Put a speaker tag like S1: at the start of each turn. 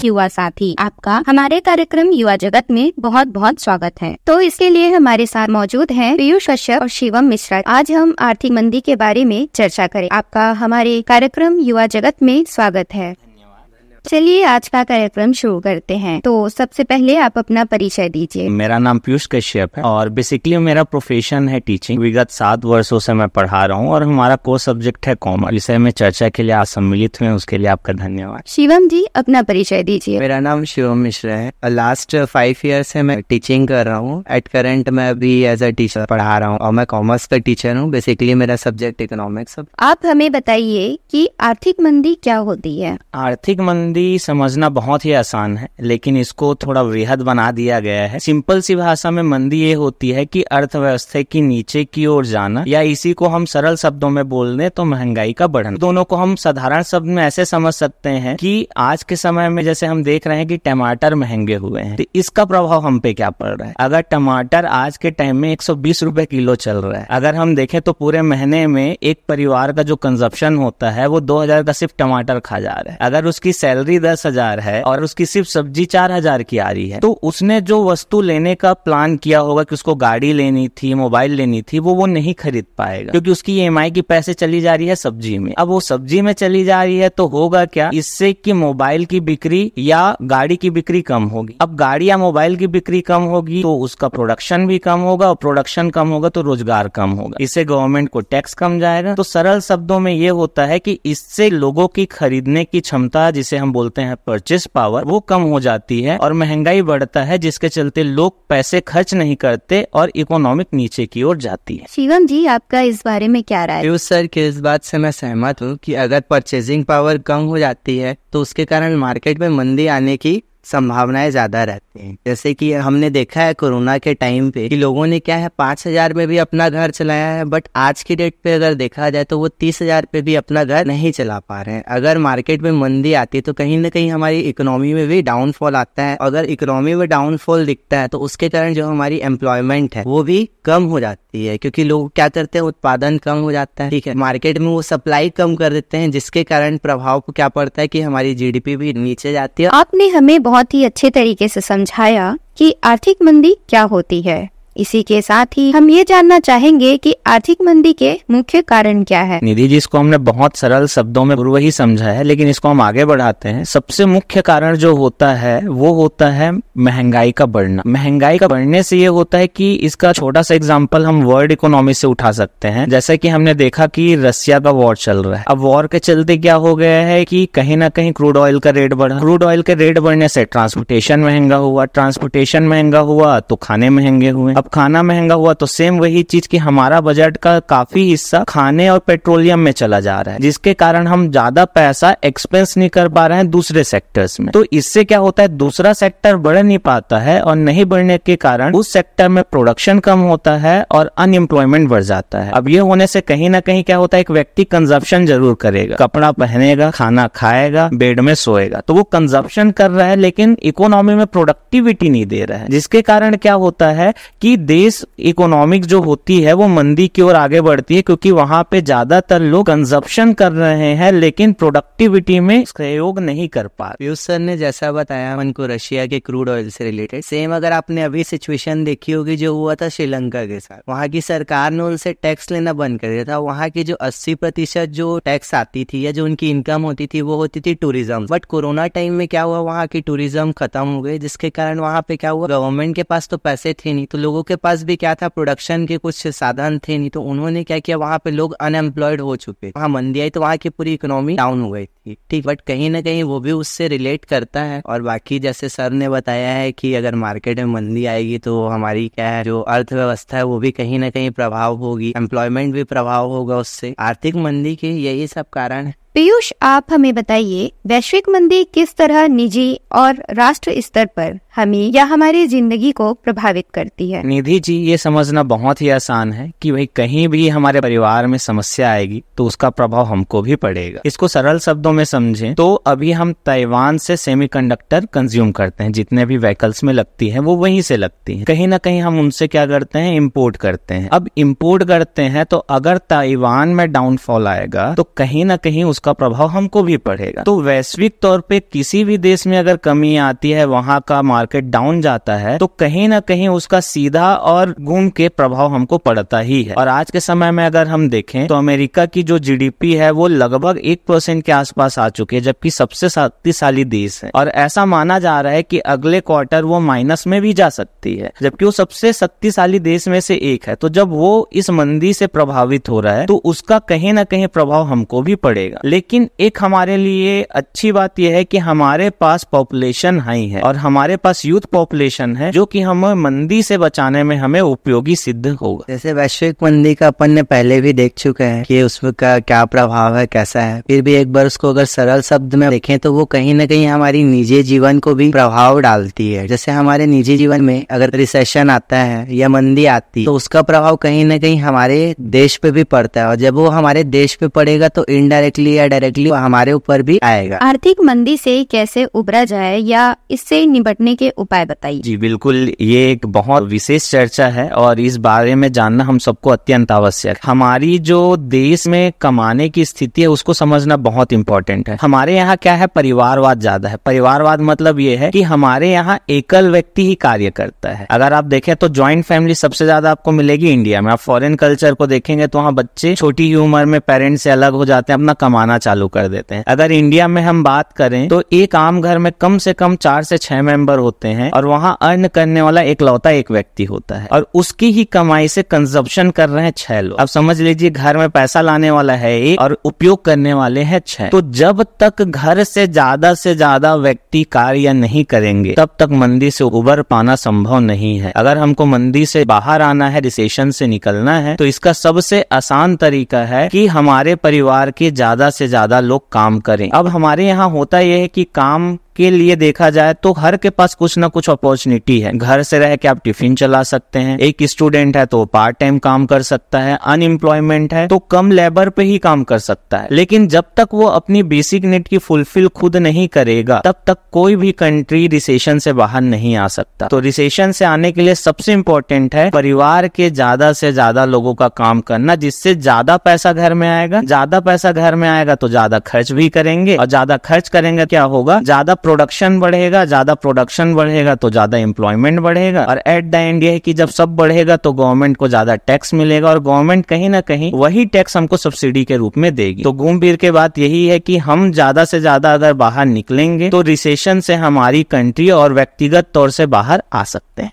S1: युवा साथी, आपका हमारे कार्यक्रम युवा जगत में बहुत बहुत स्वागत है। तो इसके लिए हमारे साथ मौजूद हैं पीयूष कश्यप और शिवम मिश्रा। आज हम आर्थिक मंदी के बारे में चर्चा करें। आपका हमारे कार्यक्रम युवा जगत में स्वागत है। चलिए आज का कार्यक्रम शुरू करते हैं। तो सबसे पहले आप अपना परिचय दीजिए।
S2: मेरा नाम पीयूष कश्यप है और बेसिकली मेरा प्रोफेशन है टीचिंग। विगत 7 वर्षों से मैं पढ़ा रहा हूँ और हमारा कोर्स सब्जेक्ट है कॉमर्स। विषय में चर्चा के लिए आज सम्मिलित हुए, उसके लिए आपका धन्यवाद।
S1: शिवम जी अपना परिचय दीजिए।
S3: मेरा नाम शिवम मिश्रा है। लास्ट 5 ईयर से मैं टीचिंग कर रहा हूँ। एट करंट मैं अभी एज अ टीचर पढ़ा रहा हूँ और मैं कॉमर्स का टीचर हूँ। बेसिकली मेरा सब्जेक्ट इकोनॉमिक्स।
S1: आप हमें बताइए कि आर्थिक मंदी क्या होती है।
S2: आर्थिक मंदी समझना बहुत ही आसान है, लेकिन इसको थोड़ा वृहद बना दिया गया है। सिंपल सी भाषा में मंदी ये होती है कि अर्थव्यवस्था की नीचे की ओर जाना, या इसी को हम सरल शब्दों में बोल दें तो महंगाई का बढ़ना। दोनों को हम साधारण शब्द में ऐसे समझ सकते हैं कि आज के समय में जैसे हम देख रहे हैं कि टमाटर महंगे हुए हैं, तो इसका प्रभाव हम पे क्या पड़ रहा है। अगर टमाटर आज के टाइम में 120 रुपए किलो चल रहा है, अगर हम देखें तो पूरे महीने में एक परिवार का जो कंजप्शन होता है वो 2000 का सिर्फ टमाटर खा जा रहा है। अगर उसकी सैलरी 10,000 है और उसकी सिर्फ सब्जी 4000 की आ रही है, तो उसने जो वस्तु लेने का प्लान किया होगा कि उसको गाड़ी लेनी थी, मोबाइल लेनी थी, वो नहीं खरीद पाएगा, क्योंकि उसकी EMI की पैसे चली जा रही है सब्जी में। अब वो सब्जी में चली जा रही है तो होगा क्या, इससे कि मोबाइल की बिक्री या गाड़ी की बिक्री कम होगी। अब गाड़ी या मोबाइल की बिक्री कम होगी तो उसका प्रोडक्शन भी कम होगा, और प्रोडक्शन कम होगा तो रोजगार कम होगा, इससे गवर्नमेंट को टैक्स कम जाएगा। तो सरल शब्दों में ये होता है कि इससे लोगों की खरीदने की क्षमता, जिसे हम बोलते हैं परचेस पावर, वो कम हो जाती है और महंगाई बढ़ता है, जिसके चलते लोग पैसे खर्च नहीं करते और इकोनॉमिक नीचे की ओर जाती है।
S1: शिवम जी आपका इस बारे में क्या राय है।
S3: पीयूष सर की इस बात से मैं सहमत हूँ कि अगर परचेजिंग पावर कम हो जाती है तो उसके कारण मार्केट में मंदी आने की संभावनाएं ज्यादा रहती हैं। जैसे कि हमने देखा है कोरोना के टाइम पे कि लोगों ने क्या है 5,000 में भी अपना घर चलाया है, बट आज की डेट पे अगर देखा जाए तो वो 30,000 पे भी अपना घर नहीं चला पा रहे हैं। अगर मार्केट में मंदी आती है तो कहीं ना कहीं हमारी इकोनॉमी में भी डाउनफॉल आता है। अगर इकोनॉमी में डाउनफॉल दिखता है तो उसके कारण जो हमारी एम्प्लॉयमेंट है वो भी कम हो जाती है, क्योंकि लोग क्या करते हैं, उत्पादन कम हो जाता है। ठीक है, मार्केट में वो सप्लाई कम कर देते हैं, जिसके कारण प्रभाव को क्या पड़ता है कि हमारी GDP भी नीचे जाती है।
S1: आपने हमें बहुत ही अच्छे तरीके से समझाया कि आर्थिक मंदी क्या होती है। इसी के साथ ही हम ये जानना चाहेंगे कि आर्थिक मंदी के मुख्य कारण क्या है।
S2: निधि जी, इसको हमने बहुत सरल शब्दों में पूर्व ही समझा है, लेकिन इसको हम आगे बढ़ाते हैं। सबसे मुख्य कारण जो होता है वो होता है महंगाई का बढ़ना। महंगाई का बढ़ने से ये होता है कि इसका छोटा सा एग्जांपल हम वर्ल्ड इकोनॉमी से उठा सकते हैं। जैसे कि हमने देखा कि रशिया का वॉर चल रहा है। अब वॉर के चलते क्या हो गया है कि कहीं ना कहीं क्रूड ऑयल का रेट बढ़ा। क्रूड ऑयल के रेट बढ़ने से ट्रांसपोर्टेशन महंगा हुआ, ट्रांसपोर्टेशन महंगा हुआ तो खाने महंगे हुए। अब खाना महंगा हुआ तो सेम वही चीज कि हमारा बजट का काफी हिस्सा खाने और पेट्रोलियम में चला जा रहा है, जिसके कारण हम ज्यादा पैसा एक्सपेंस नहीं कर पा रहे हैं दूसरे सेक्टर्स में। तो इससे क्या होता है, दूसरा सेक्टर बढ़ नहीं पाता है और नहीं बढ़ने के कारण उस सेक्टर में प्रोडक्शन कम होता है और अनएम्प्लॉयमेंट बढ़ जाता है। अब ये होने से कहीं ना कहीं क्या होता है, एक व्यक्ति कंजप्शन जरूर करेगा, कपड़ा पहनेगा, खाना खाएगा, बेड में सोएगा, तो वो कंजप्शन कर रहा है लेकिन इकोनॉमी में प्रोडक्टिविटी नहीं दे रहा है, जिसके कारण क्या होता है कि देश इकोनॉमिक जो होती है वो मंदी की ओर आगे बढ़ती है, क्योंकि वहां पे ज्यादातर लोग कंजप्शन कर रहे हैं लेकिन प्रोडक्टिविटी में सहयोग नहीं कर पा रहे।
S3: पीयूष सर ने जैसा बताया उनको रशिया के क्रूड ऑयल से रिलेटेड, सेम अगर आपने अभी सिचुएशन देखी होगी जो हुआ था श्रीलंका के साथ। वहां की सरकार ने उनसे टैक्स लेना बंद कर दिया था। वहां की जो 80% जो टैक्स आती थी या जो उनकी इनकम होती थी वो होती थी टूरिज्म। बट कोरोना टाइम में क्या हुआ, वहां की टूरिज्म खत्म हो गई, जिसके कारण वहां पे क्या हुआ, गवर्नमेंट के पास तो पैसे थे नहीं, तो लोगों के पास भी क्या था, प्रोडक्शन के कुछ साधन थे नहीं, तो उन्होंने क्या किया, वहां पे लोग अनएम्प्लॉयड हो चुके। वहां मंदी आई तो वहां की पूरी इकोनॉमी डाउन हो गई थी। ठीक, बट कहीं ना कहीं वो भी उससे रिलेट करता है। और बाकी जैसे सर ने बताया है कि अगर मार्केट में मंदी आएगी तो हमारी क्या है, जो अर्थव्यवस्था है वो भी कहीं ना कहीं प्रभाव होगी, एम्प्लॉयमेंट भी प्रभाव होगा उससे। आर्थिक मंदी के यही सब कारण है।
S1: पीयूष आप हमें बताइए, वैश्विक मंदी किस तरह निजी और राष्ट्र स्तर पर हमें या हमारी जिंदगी को प्रभावित करती है।
S2: निधि जी, ये समझना बहुत ही आसान है कि भाई कहीं भी हमारे परिवार में समस्या आएगी तो उसका प्रभाव हमको भी पड़ेगा। इसको सरल शब्दों में समझें तो अभी हम ताइवान से सेमीकंडक्टर कंज्यूम करते हैं, जितने भी व्हीकल्स में लगती है वो वहीं से लगती है। कहीं ना कहीं हम उनसे क्या करते हैं, इम्पोर्ट करते हैं। अब इम्पोर्ट करते हैं तो अगर ताइवान में डाउनफॉल आएगा तो कहीं ना कहीं उसका प्रभाव हमको भी पड़ेगा। तो वैश्विक तौर पे किसी भी देश में अगर कमी आती है, वहां का मार्केट डाउन जाता है, तो कहीं ना कहीं उसका सीधा और घूम के प्रभाव हमको पड़ता ही है। और आज के समय में अगर हम देखें तो अमेरिका की जो जीडीपी है वो लगभग 1% के आसपास आ चुकी है, जबकि सबसे शक्तिशाली देश है। और ऐसा माना जा रहा है कि अगले क्वार्टर वो माइनस में भी जा सकती है, जबकि वो सबसे शक्तिशाली देश में से एक है। तो जब वो इस मंदी से प्रभावित हो रहा है तो उसका कहीं ना कहीं प्रभाव हमको भी पड़ेगा। लेकिन एक हमारे लिए अच्छी बात यह है कि हमारे पास पॉपुलेशन हाई है और हमारे पास यूथ पॉपुलेशन है, जो कि हमें मंदी से बचाने में हमें उपयोगी सिद्ध होगा।
S3: जैसे वैश्विक मंदी का अपन ने पहले भी देख चुके हैं कि उसका क्या प्रभाव है, कैसा है। फिर भी एक बार उसको अगर सरल शब्द में देखें तो वो कहीं ना कहीं हमारी निजी जीवन को भी प्रभाव डालती है। जैसे हमारे निजी जीवन में अगर रिसेशन आता है या मंदी आती है तो उसका प्रभाव कहीं ना कहीं हमारे देश पे भी पड़ता है, और जब वो हमारे देश पे पड़ेगा तो इनडायरेक्टली या डायरेक्टली हमारे ऊपर भी आएगा।
S1: आर्थिक मंदी से कैसे उबरा जाए या इससे निपटने के उपाय बताइए।
S2: जी बिल्कुल, ये एक बहुत विशेष चर्चा है और इस बारे में जानना हम सबको अत्यंत आवश्यक है। हमारी जो देश में कमाने की स्थिति है उसको समझना बहुत इंपॉर्टेंट है। हमारे यहाँ क्या है, परिवारवाद ज्यादा है। परिवारवाद मतलब ये है कि हमारे यहाँ एकल व्यक्ति ही कार्य करता है। अगर आप देखें तो ज्वाइंट फैमिली सबसे ज्यादा आपको मिलेगी इंडिया में। आप फॉरेन कल्चर को देखेंगे तो वहाँ बच्चे छोटी ही उम्र में पेरेंट्स से अलग हो जाते हैं, अपना कमाना चालू कर देते हैं। अगर इंडिया में हम बात करें तो एक आम घर में कम से कम 4 से 6 मेंबर होते हैं और वहाँ अर्न करने वाला एकलौता एक व्यक्ति होता है और उसकी ही कमाई से कंजप्शन कर रहे हैं 6 लोग। अब समझ लीजिए घर में पैसा लाने वाला है एक और उपयोग करने वाले हैं 6। तो जब तक घर से ज्यादा व्यक्ति कार्य नहीं करेंगे तब तक मंदी से उबर पाना संभव नहीं है। अगर हमको मंदी से बाहर आना है, रिसेशन से निकलना है, तो इसका सबसे आसान तरीका है कि हमारे परिवार के ज्यादा से ज्यादा लोग काम करें। अब हमारे यहाँ होता यह है कि काम के लिए देखा जाए तो हर के पास कुछ ना कुछ अपॉर्चुनिटी है। घर से रह के आप टिफिन चला सकते हैं, एक स्टूडेंट है तो पार्ट टाइम काम कर सकता है, अनएम्प्लॉयमेंट है तो कम लेबर पे ही काम कर सकता है। लेकिन जब तक वो अपनी बेसिक नीड की फुलफिल खुद नहीं करेगा तब तक कोई भी कंट्री रिसेशन से बाहर नहीं आ सकता। तो रिसेशन से आने के लिए सबसे इम्पोर्टेंट है परिवार के ज्यादा से ज्यादा लोगों का काम करना, जिससे ज्यादा पैसा घर में आएगा। ज्यादा पैसा घर में आएगा तो ज्यादा खर्च भी करेंगे और ज्यादा खर्च करेंगे क्या होगा, ज्यादा प्रोडक्शन बढ़ेगा। ज्यादा प्रोडक्शन बढ़ेगा तो ज्यादा एम्प्लॉयमेंट बढ़ेगा और एट द एंड ये है कि जब सब बढ़ेगा तो गवर्नमेंट को ज्यादा टैक्स मिलेगा और गवर्नमेंट कहीं ना कहीं वही टैक्स हमको सब्सिडी के रूप में देगी। तो घूम फिर के बात यही है कि हम ज्यादा से ज्यादा अगर बाहर निकलेंगे तो रिसेशन से हमारी कंट्री और व्यक्तिगत तौर से बाहर आ सकते हैं।